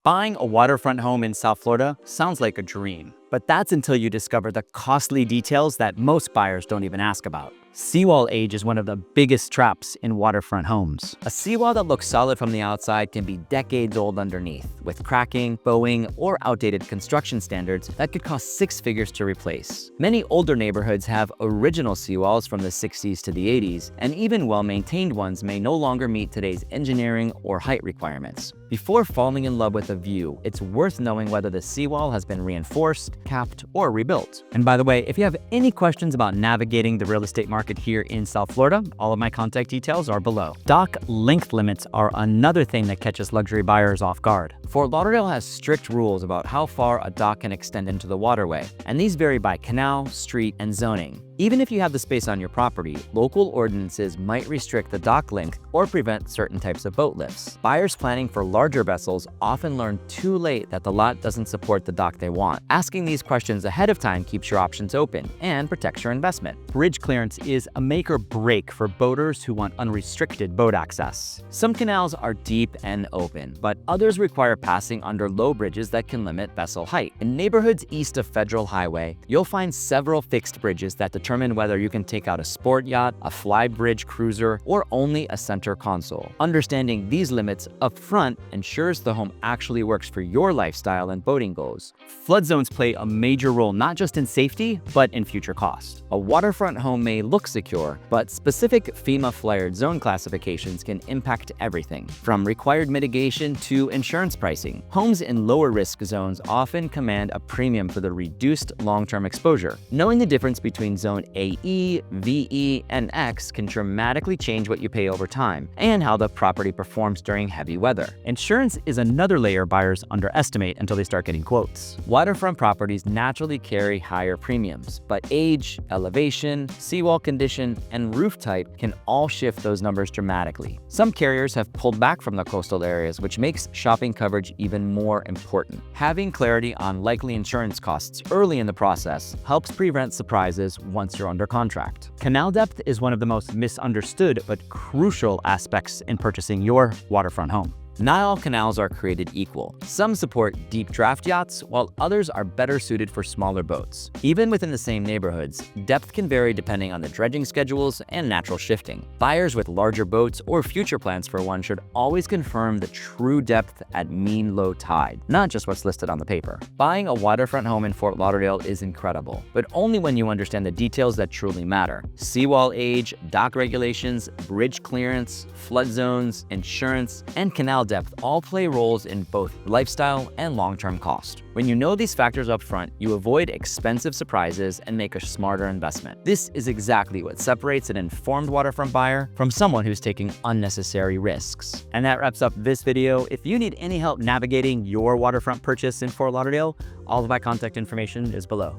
Buying a waterfront home in South Florida sounds like a dream, but that's until you discover the costly details that most buyers don't even ask about. Seawall age is one of the biggest traps in waterfront homes. A seawall that looks solid from the outside can be decades old underneath, with cracking, bowing, or outdated construction standards that could cost six figures to replace. Many older neighborhoods have original seawalls from the 60s to the 80s, and even well-maintained ones may no longer meet today's engineering or height requirements. Before falling in love with a view, it's worth knowing whether the seawall has been reinforced, capped, or rebuilt. And by the way, if you have any questions about navigating the real estate market here in South Florida, all of my contact details are below. Dock length limits are another thing that catches luxury buyers off guard. Fort Lauderdale has strict rules about how far a dock can extend into the waterway, and these vary by canal, street, and zoning. Even if you have the space on your property, local ordinances might restrict the dock length or prevent certain types of boat lifts. Buyers planning for larger vessels often learn too late that the lot doesn't support the dock they want. Asking these questions ahead of time keeps your options open and protects your investment. Bridge clearance is a make or break for boaters who want unrestricted boat access. Some canals are deep and open, but others require passing under low bridges that can limit vessel height. In neighborhoods east of Federal Highway, you'll find several fixed bridges that determine whether you can take out a sport yacht, a flybridge cruiser, or only a center console. Understanding these limits up front ensures the home actually works for your lifestyle and boating goals. Flood zones play a major role not just in safety, but in future cost. A waterfront home may look secure, but specific FEMA flared zone classifications can impact everything, from required mitigation to insurance pricing. Homes in lower risk zones often command a premium for the reduced long-term exposure. Knowing the difference between zone AE, VE, and X can dramatically change what you pay over time and how the property performs during heavy weather. Insurance is another layer buyers underestimate until they start getting quotes. Waterfront properties naturally carry higher premiums, but age, elevation, seawall condition, and roof type can all shift those numbers dramatically. Some carriers have pulled back from the coastal areas, which makes shopping coverage even more important. Having clarity on likely insurance costs early in the process helps prevent surprises once you're under contract. Canal depth is one of the most misunderstood but crucial aspects in purchasing your waterfront home. Not all canals are created equal. Some support deep draft yachts, while others are better suited for smaller boats. Even within the same neighborhoods, depth can vary depending on the dredging schedules and natural shifting. Buyers with larger boats or future plans for one should always confirm the true depth at mean low tide, not just what's listed on the paper. Buying a waterfront home in Fort Lauderdale is incredible, but only when you understand the details that truly matter. Seawall age, dock regulations, bridge clearance, flood zones, insurance, and canal depth all play roles in both lifestyle and long-term cost. When you know these factors up front, you avoid expensive surprises and make a smarter investment. This is exactly what separates an informed waterfront buyer from someone who's taking unnecessary risks. And that wraps up this video. If you need any help navigating your waterfront purchase in Fort Lauderdale, all of my contact information is below.